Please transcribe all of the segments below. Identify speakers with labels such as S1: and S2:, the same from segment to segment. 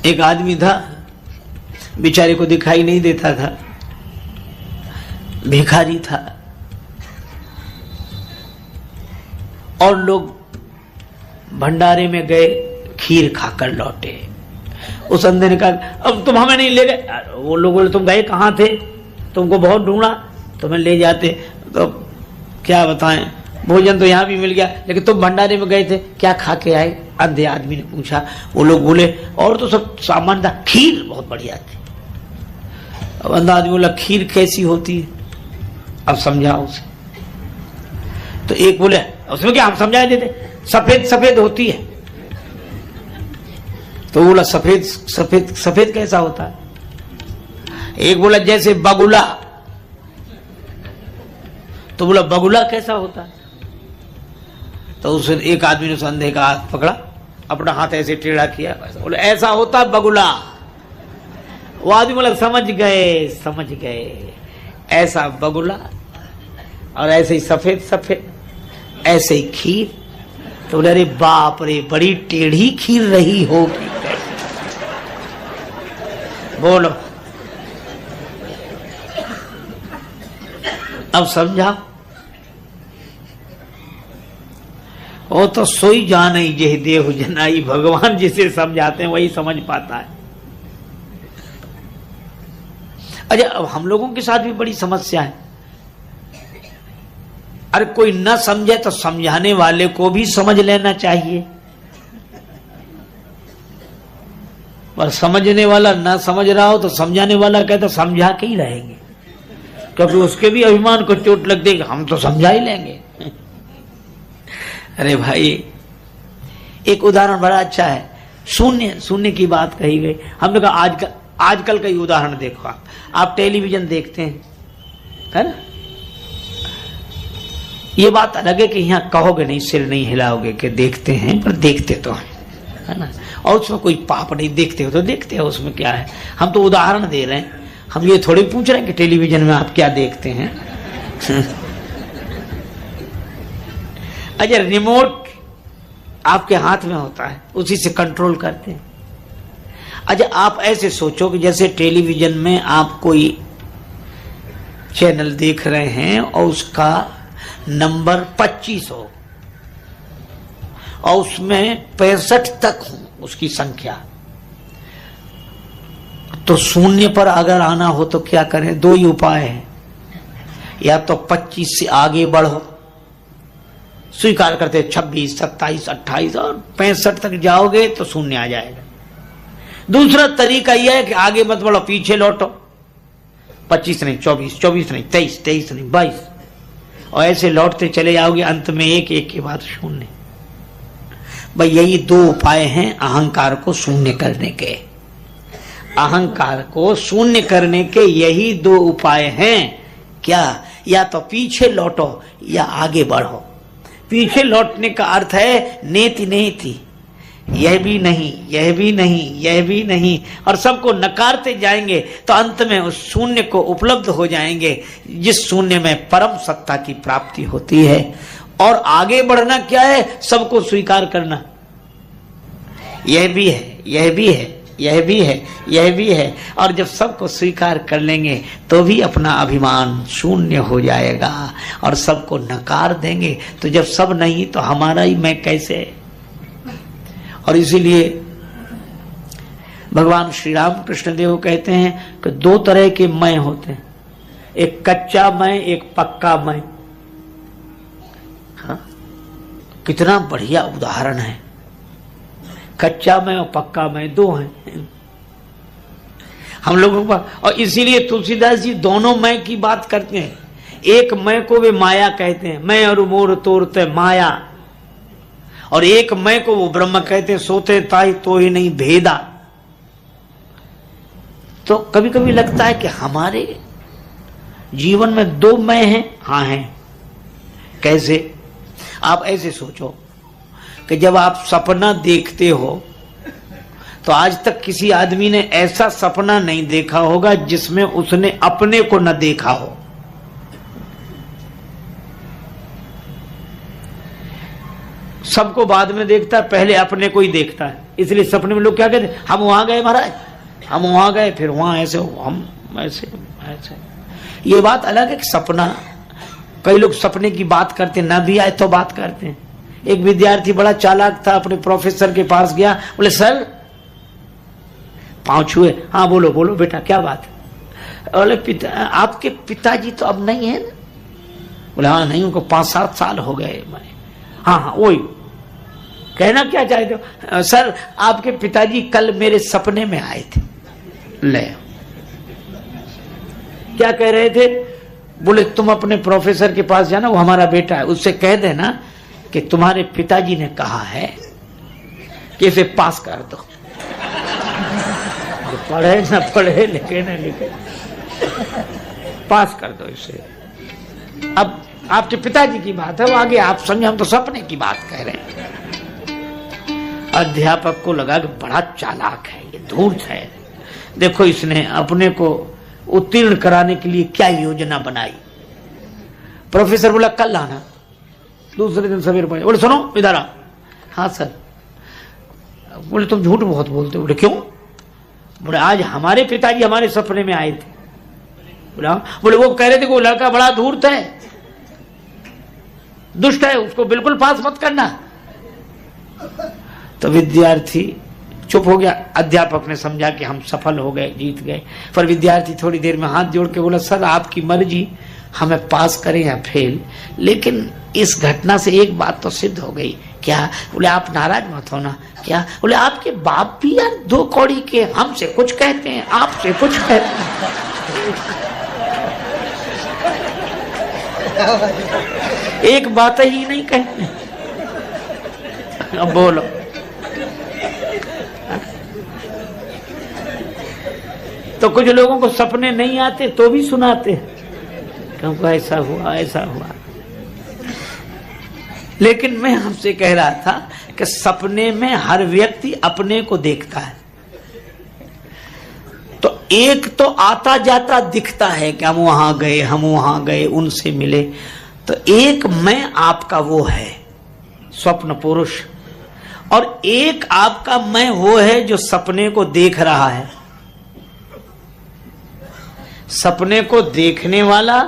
S1: एक आदमी था, बेचारे को दिखाई नहीं देता था, भिखारी था, और लोग भंडारे में गए, खीर खाकर लौटे। उस अंधे ने कहा अब तुम हमें नहीं ले गए। वो लोग बोले तुम गए कहाँ थे, तुमको बहुत ढूंढा, तुम्हें ले जाते। तो क्या बताएं, भोजन तो यहाँ भी मिल गया, लेकिन तुम भंडारे में गए थे, क्या खा के आए? अंधे आदमी ने पूछा। वो लोग बोले और तो सब सामान था, खीर बहुत बढ़िया थी। अब अंधा आदमी बोला खीर कैसी होती है, अब समझाओ उसे। तो एक बोले उसमें क्या, हम समझा देते, सफेद सफेद होती है। तो बोला सफेद सफेद सफेद कैसा होता है? एक बोला जैसे बगुला। तो बोला बगुला कैसा होता है? तो उस एक आदमी ने उस अंधे का हाथ पकड़ा, अपना हाथ ऐसे टेढ़ा किया, बोले ऐसा होता है बगुला। वो आदमी बोला समझ गए, ऐसा बगुला और ऐसे ही सफेद सफेद, ऐसे ही खीर। तो बोले अरे बाप रे, बड़ी टेढ़ी खीर रही होगी। बोलो अब समझा? वो तो सोई जान ही जे देव जनाई, भगवान जिसे समझाते हैं वही समझ पाता है। अच्छा, अब हम लोगों के साथ भी बड़ी समस्या है। अरे कोई न समझे तो समझाने वाले को भी समझ लेना चाहिए, पर समझने वाला ना समझ रहा हो तो समझाने वाला कहता समझा के ही रहेंगे, क्योंकि उसके भी अभिमान को चोट लग देगी, हम तो समझा ही लेंगे। अरे भाई, एक उदाहरण बड़ा अच्छा है। शून्य की बात कही गई। हमने कहा आजकल का ही उदाहरण देखो। आप टेलीविजन देखते हैं, है ना? ये बात अलग है कि यहाँ कहोगे नहीं, सिर नहीं हिलाओगे कि देखते हैं, पर देखते तो हैं, है ना? और उसमें कोई पाप नहीं, देखते हो तो देखते हो, उसमें क्या है? हम तो उदाहरण दे रहे हैं, हम ये थोड़ी पूछ रहे हैं कि टेलीविजन में आप क्या देखते हैं। अच्छा, रिमोट आपके हाथ में होता है, उसी से कंट्रोल करते हैं। अच्छा, आप ऐसे सोचो कि जैसे टेलीविजन में आप कोई चैनल देख रहे हैं और उसका नंबर 25 हो और उसमें 65 तक हो उसकी संख्या, तो शून्य पर अगर आना हो तो क्या करें? दो ही उपाय है, या तो 25 से आगे बढ़ो, स्वीकार करते 26, 27, 28 और 65 तक जाओगे तो शून्य आ जाएगा। दूसरा तरीका यह है कि आगे मत बढ़ो, पीछे लौटो, 25 नहीं 24, 24 नहीं 23, 23 नहीं 22, और ऐसे लौटते चले जाओगे, अंत में एक के बाद शून्य। भाई यही दो उपाय हैं अहंकार को शून्य करने के। अहंकार को शून्य करने के यही दो उपाय हैं। क्या? या तो पीछे लौटो या आगे बढ़ो। पीछे लौटने का अर्थ है नेति नेति, यह भी नहीं, यह भी नहीं, यह भी नहीं, और सबको नकारते जाएंगे तो अंत में उस शून्य को उपलब्ध हो जाएंगे, जिस शून्य में परम सत्ता की प्राप्ति होती है। और आगे बढ़ना क्या है? सबको स्वीकार करना, यह भी है, यह भी है, यह भी है, यह भी है। और जब सबको स्वीकार कर लेंगे तो भी अपना अभिमान शून्य हो जाएगा, और सबको नकार देंगे तो जब सब नहीं तो हमारा ही मैं कैसे? और इसीलिए भगवान श्री राम कृष्ण देव कहते हैं कि दो तरह के मैं होते हैं, एक कच्चा मैं, एक पक्का मैं। हाँ, कितना बढ़िया उदाहरण है। कच्चा मैं और पक्का मैं दो हैं हम लोगों का। और इसीलिए तुलसीदास जी दोनों मैं की बात करते हैं। एक मैं को वे माया कहते हैं, मैं और मोर तोरते माया, और एक मैं को वो ब्रह्म कहते हैं, सोते ताई तो ही नहीं भेदा। तो कभी कभी लगता है कि हमारे जीवन में दो मैं हैं। हाँ हैं। कैसे? आप ऐसे सोचो कि जब आप सपना देखते हो तो आज तक किसी आदमी ने ऐसा सपना नहीं देखा होगा जिसमें उसने अपने को न देखा हो। सबको बाद में देखता है, पहले अपने को ही देखता है। इसलिए सपने में लोग क्या कहते, हम वहां गए महाराज, हम वहां गए, फिर वहां ऐसे, हम ऐसे ऐसे। ये बात अलग है कि सपना, कई लोग सपने की बात करते, ना भी आए तो बात करते हैं। एक विद्यार्थी बड़ा चालाक था, अपने प्रोफेसर के पास गया, बोले सर, पांव छुए, हाँ बोलो बोलो बेटा क्या बात है। बोले आपके पिताजी तो अब नहीं है ना? बोले हाँ नहीं, उनको 5-7 साल हो गए। हाँ हाँ वही, कहना क्या चाहते हो? सर आपके पिताजी कल मेरे सपने में आए थे। ले, क्या कह रहे थे? बोले तुम अपने प्रोफेसर के पास जाना, वो हमारा बेटा है, उससे कह देना कि तुम्हारे पिताजी ने कहा है कि इसे पास कर दो। पढ़े ना पढ़े, लिखे ना लिखे, पास कर दो इसे। अब आपके पिताजी की बात है, वो आगे आप समझे, हम तो सपने की बात कह रहे हैं। अध्यापक को लगा कि बड़ा चालाक है, ये धूर्त है, देखो इसने अपने को उत्तीर्ण कराने के लिए क्या योजना बनाई। प्रोफेसर बोला कल आना, दूसरे दिन सवेरे पहुंचे, बोले सुनो इधर आ। हाँ सर। बोले तुम झूठ बहुत बोलते हो। बोले क्यों? बोले आज हमारे पिताजी हमारे सपने में आए थे। बोले वो कह रहे थे कि वो लड़का बड़ा धूर्त है, दुष्ट है, उसको बिल्कुल पास मत करना। तो विद्यार्थी चुप हो गया। अध्यापक ने समझा कि हम सफल हो गए, जीत गए। पर विद्यार्थी थोड़ी देर में हाथ जोड़ के बोला सर आपकी मर्जी, हमें पास करें या फेल, लेकिन इस घटना से एक बात तो सिद्ध हो गई। क्या? बोले आप नाराज मत होना। क्या? बोले आपके बाप भी यार 2 कौड़ी के, हमसे कुछ कहते हैं, आपसे कुछ कहते हैं। एक बात ही नहीं कहते। अब बोलो, तो कुछ लोगों को सपने नहीं आते तो भी सुनाते, क्योंकि ऐसा हुआ ऐसा हुआ। लेकिन मैं हमसे कह रहा था कि सपने में हर व्यक्ति अपने को देखता है। तो एक तो आता जाता दिखता है कि हम वहां गए, उनसे मिले। तो एक मैं आपका वो है स्वप्न पुरुष, और एक आपका मैं वो है जो सपने को देख रहा है। सपने को देखने वाला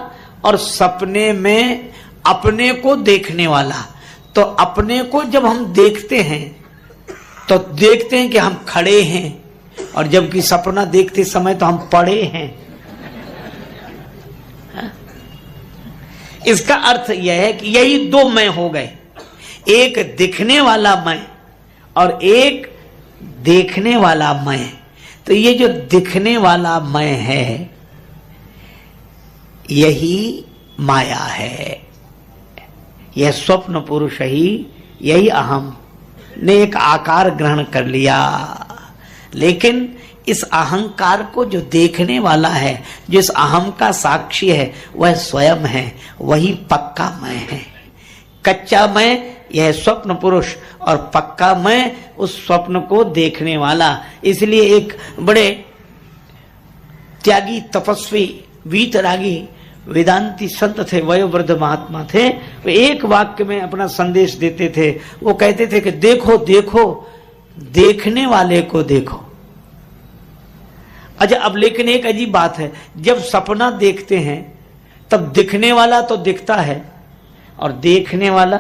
S1: और सपने में अपने को देखने वाला। तो अपने को जब हम देखते हैं तो देखते हैं कि हम खड़े हैं, और जबकि सपना देखते समय तो हम पड़े हैं। इसका अर्थ यह है कि यही 2 मैं हो गए, एक दिखने वाला मैं और एक देखने वाला मैं। तो ये जो दिखने वाला मैं है यही माया है, यह स्वप्न पुरुष ही, यही अहम ने एक आकार ग्रहण कर लिया। लेकिन इस अहंकार को जो देखने वाला है, जिस अहम का साक्षी है, वह स्वयं है, वही पक्का मैं है। कच्चा मैं यह स्वप्न पुरुष, और पक्का मैं उस स्वप्न को देखने वाला। इसलिए एक बड़े त्यागी तपस्वी वीतरागी वेदांती संत थे, वयोवृद्ध महात्मा थे। वे एक वाक्य में अपना संदेश देते थे। वो कहते थे कि देखो देखो, देखने वाले को देखो। अच्छा, अब लेकिन एक अजीब बात है, जब सपना देखते हैं तब दिखने वाला तो दिखता है और देखने वाला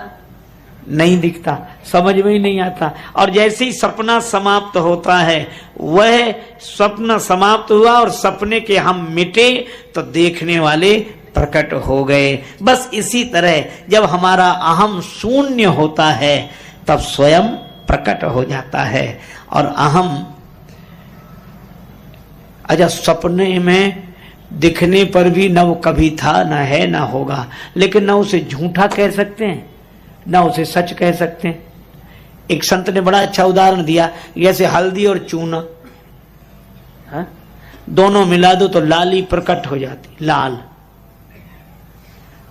S1: नहीं दिखता, समझ में ही नहीं आता। और जैसे ही सपना समाप्त होता है, वह स्वप्न समाप्त हुआ और सपने के हम मिटे तो देखने वाले प्रकट हो गए। बस इसी तरह जब हमारा अहम शून्य होता है तब स्वयं प्रकट हो जाता है। और अहम, अच्छा सपने में दिखने पर भी न वो कभी था, न है, न होगा, लेकिन न उसे झूठा कह सकते हैं, न उसे सच कह सकते हैं। एक संत ने बड़ा अच्छा उदाहरण दिया, जैसे हल्दी और चूना, दोनों मिला दो तो लाली प्रकट हो जाती, लाल।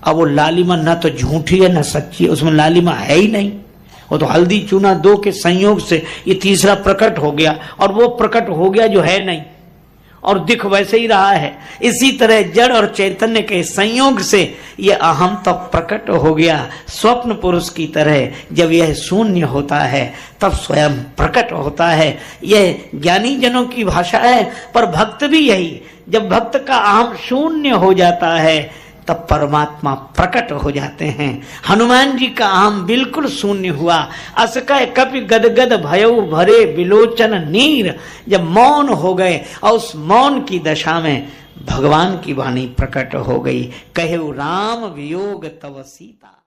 S1: अब वो लालिमा न तो झूठी है न सच्ची है, उसमें लालिमा है ही नहीं। वो तो हल्दी चूना 2 के संयोग से ये तीसरा प्रकट हो गया, और वो प्रकट हो गया जो है नहीं। और दिख वैसे ही रहा है। इसी तरह जड़ और चैतन्य के संयोग से ये अहम तो प्रकट हो गया। स्वप्न पुरुष की तरह जब यह शून्य होता है तब स्वयं प्रकट होता है। यह ज्ञानी जनों की भाषा है, पर भक्त भी यही, जब भक्त का अहम शून्य हो जाता है तब परमात्मा प्रकट हो जाते हैं। हनुमान जी का अहम बिल्कुल शून्य हुआ। अस कह कपि गदगद भयउ भरे बिलोचन नीर, जब मौन हो गए और उस मौन की दशा में भगवान की वाणी प्रकट हो गई। कहे राम वियोग तव सीता।